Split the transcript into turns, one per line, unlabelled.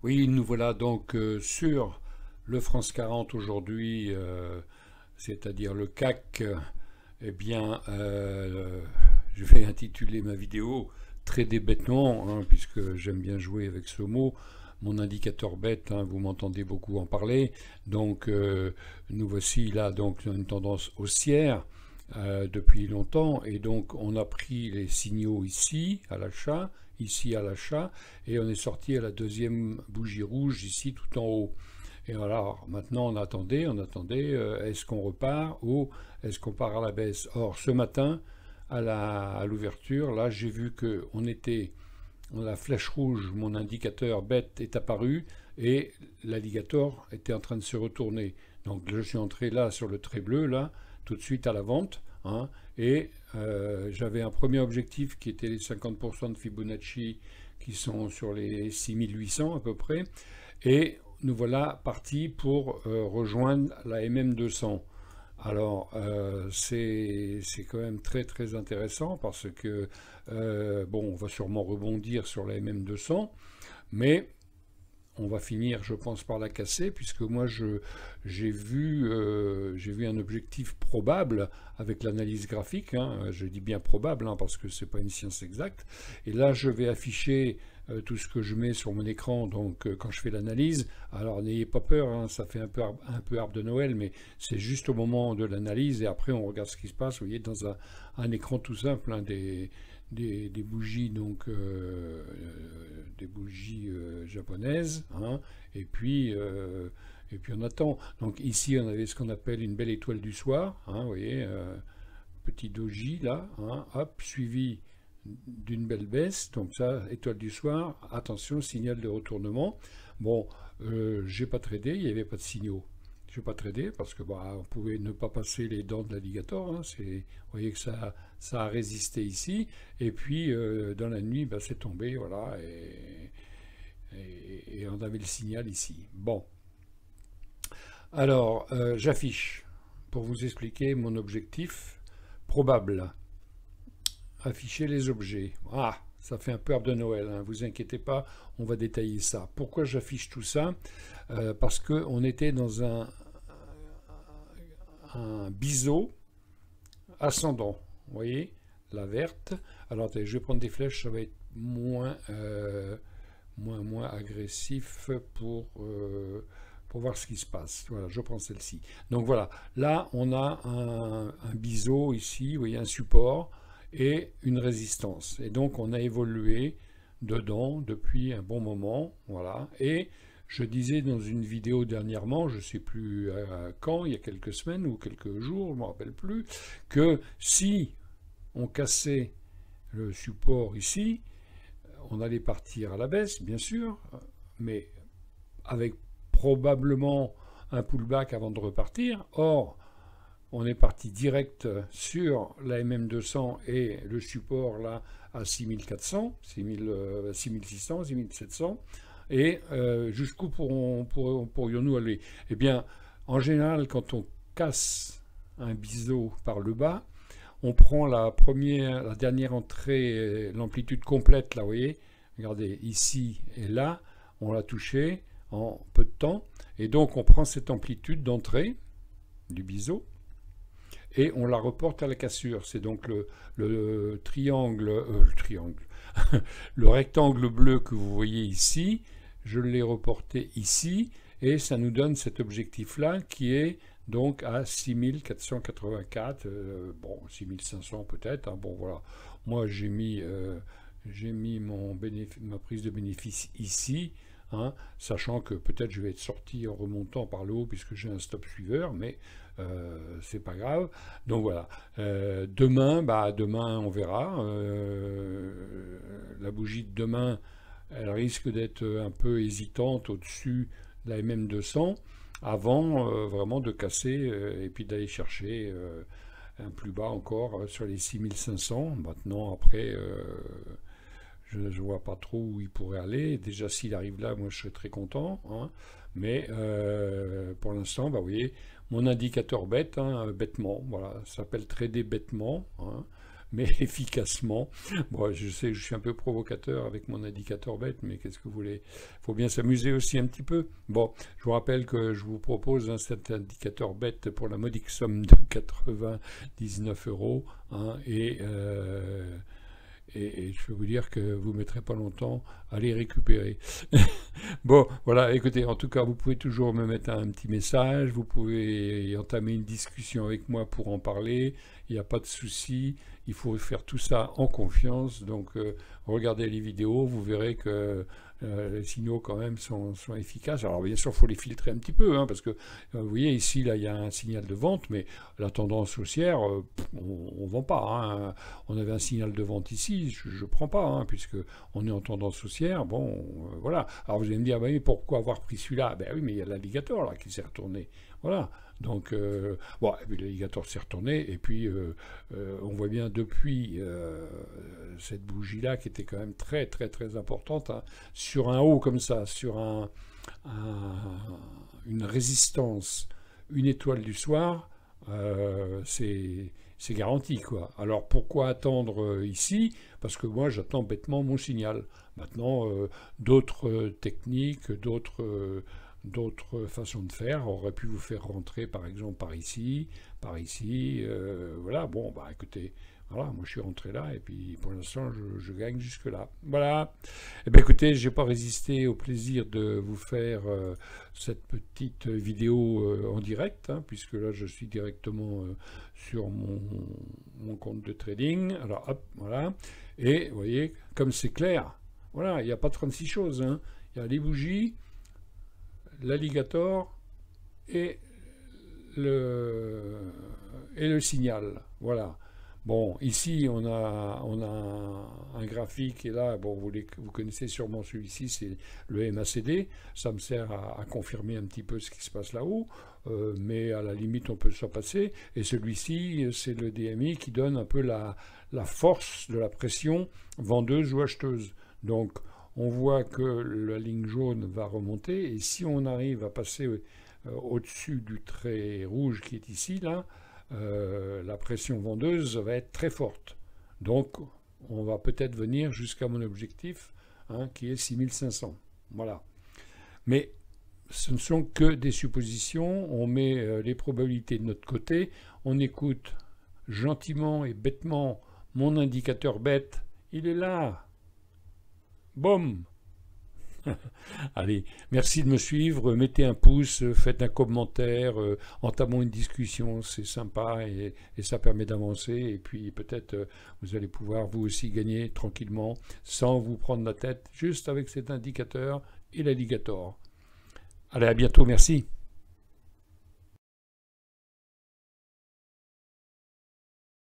Oui, nous voilà donc sur le France 40 aujourd'hui, c'est-à-dire le CAC. Eh bien, je vais intituler ma vidéo très bêtement, hein, puisque j'aime bien jouer avec ce mot, mon indicateur bête, hein, vous m'entendez beaucoup en parler. Donc, nous voici là donc dans une tendance haussière depuis longtemps, et donc on a pris les signaux ici à l'achat, et on est sorti à la deuxième bougie rouge ici tout en haut. Et alors maintenant on attendait, est-ce qu'on repart ou est-ce qu'on part à la baisse? Or ce matin à l'ouverture, là j'ai vu que la flèche rouge, mon indicateur bête est apparu et l'alligator était en train de se retourner. Donc je suis entré là sur le trait bleu là, tout de suite à la vente, hein, et j'avais un premier objectif qui était les 50% de Fibonacci qui sont sur les 6800 à peu près, et nous voilà partis pour rejoindre la MM200. Alors c'est quand même très très intéressant parce que bon, on va sûrement rebondir sur la MM200, mais on va finir, je pense, par la casser, puisque moi j'ai vu un objectif probable avec l'analyse graphique, hein. Je dis bien probable, hein, parce que c'est pas une science exacte. Et là, je vais afficher tout ce que je mets sur mon écran, donc quand je fais l'analyse. Alors n'ayez pas peur, hein, ça fait un peu arbre de Noël, mais c'est juste au moment de l'analyse, et après on regarde ce qui se passe, vous voyez, dans un écran tout simple, hein, des bougies, donc des bougies japonaises, hein, et puis on attend. Donc ici on avait ce qu'on appelle une belle étoile du soir, hein, vous voyez, petit doji là, hein, hop, suivi d'une belle baisse. Donc ça, étoile du soir, attention, signal de retournement. Bon, j'ai pas tradé, il n'y avait pas de signaux. Je n'ai pas tradé parce que bah, on pouvait ne pas passer les dents de l'alligator, hein. Vous voyez que ça a résisté ici, et puis dans la nuit, bah, c'est tombé, voilà, et on avait le signal ici. Bon, alors j'affiche pour vous expliquer mon objectif probable. Afficher les objets. Ah, ça fait un peu arbre de Noël, hein, vous inquiétez pas, on va détailler ça. Pourquoi j'affiche tout ça? Parce qu'on était dans un biseau ascendant, vous voyez, la verte. Alors attendez, je vais prendre des flèches, ça va être moins agressif pour voir ce qui se passe. Voilà, je prends celle-ci. Donc voilà, là on a un biseau ici, vous voyez, un support et une résistance. Et donc on a évolué dedans depuis un bon moment, voilà. Et je disais dans une vidéo dernièrement, je ne sais plus quand, il y a quelques semaines ou quelques jours, je ne me rappelle plus, que si on cassait le support ici, on allait partir à la baisse, bien sûr, mais avec probablement un pullback avant de repartir. Or, on est parti direct sur la MM200 et le support là à 6400, 6600, 6700. Et jusqu'où pourrions-nous aller? Eh bien, en général, quand on casse un biseau par le bas, on prend la dernière entrée, l'amplitude complète, là, vous voyez, regardez, ici et là, on l'a touché en peu de temps, et donc on prend cette amplitude d'entrée du biseau, et on la reporte à la cassure. C'est donc le rectangle bleu que vous voyez ici, je l'ai reporté ici, et ça nous donne cet objectif-là qui est donc à 6484, bon, 6500 peut-être, hein, bon voilà. Moi j'ai mis ma prise de bénéfice ici, hein, sachant que peut-être je vais être sorti en remontant par le haut puisque j'ai un stop suiveur, mais c'est pas grave. Donc voilà, demain on verra. La bougie de demain, elle risque d'être un peu hésitante au-dessus de la MM200 avant vraiment de casser et puis d'aller chercher un plus bas encore sur les 6500. Maintenant, après, je ne vois pas trop où il pourrait aller. Déjà, s'il arrive là, moi je serais très content, hein. Mais pour l'instant, bah, vous voyez, mon indicateur bête, hein, bêtement, voilà, ça s'appelle trader bêtement, hein, mais efficacement. Bon, je sais que je suis un peu provocateur avec mon indicateur bête, mais qu'est-ce que vous voulez? Il faut bien s'amuser aussi un petit peu. Bon, je vous rappelle que je vous propose cet indicateur bête pour la modique somme de 99 €, hein, et je peux vous dire que vous ne mettrez pas longtemps à les récupérer. Bon, voilà, écoutez, en tout cas, vous pouvez toujours me mettre un petit message, vous pouvez entamer une discussion avec moi pour en parler, il n'y a pas de souci, il faut faire tout ça en confiance, donc regardez les vidéos, vous verrez que les signaux quand même sont efficaces. Alors bien sûr, il faut les filtrer un petit peu, hein, parce que vous voyez ici, là, il y a un signal de vente, mais la tendance haussière, on ne vend pas, hein. On avait un signal de vente ici, je ne prends pas, hein, puisque on est en tendance haussière, bon, voilà. Alors vous allez me dire, bah oui, pourquoi avoir pris celui-là? Ben oui, mais il y a l'alligator là qui s'est retourné, voilà. Donc, bon, l'alligator s'est retourné, et puis on voit bien depuis cette bougie-là, qui était quand même très très très importante, hein, sur un haut comme ça, sur une résistance, une étoile du soir, c'est garanti, quoi. Alors pourquoi attendre ici? Parce que moi j'attends bêtement mon signal. Maintenant, d'autres techniques, d'autres façons de faire auraient pu vous faire rentrer par exemple par ici, voilà, bon, bah écoutez, voilà, moi je suis rentré là et puis pour l'instant je gagne jusque là. Voilà. Eh bien écoutez, j'ai pas résisté au plaisir de vous faire cette petite vidéo en direct, hein, puisque là je suis directement sur mon compte de trading. Alors hop, voilà. Et vous voyez, comme c'est clair, voilà, il n'y a pas 36 choses, hein. Il y a les bougies, l'alligator et le signal. Voilà. Bon, ici on a un graphique, et là, bon, vous connaissez sûrement celui-ci, c'est le MACD. Ça me sert à confirmer un petit peu ce qui se passe là-haut, mais à la limite on peut s'en passer. Et celui-ci, c'est le DMI qui donne un peu la force de la pression vendeuse ou acheteuse. Donc on voit que la ligne jaune va remonter, et si on arrive à passer au-dessus du trait rouge qui est ici, là, la pression vendeuse va être très forte. Donc on va peut-être venir jusqu'à mon objectif, hein, qui est 6500. Voilà. Mais ce ne sont que des suppositions, on met les probabilités de notre côté, on écoute gentiment et bêtement mon indicateur bête, il est là. Boum. Allez, merci de me suivre, mettez un pouce, faites un commentaire, entamons une discussion, c'est sympa et ça permet d'avancer, et puis peut-être vous allez pouvoir vous aussi gagner tranquillement sans vous prendre la tête, juste avec cet indicateur et l'alligator. Allez, à bientôt, merci.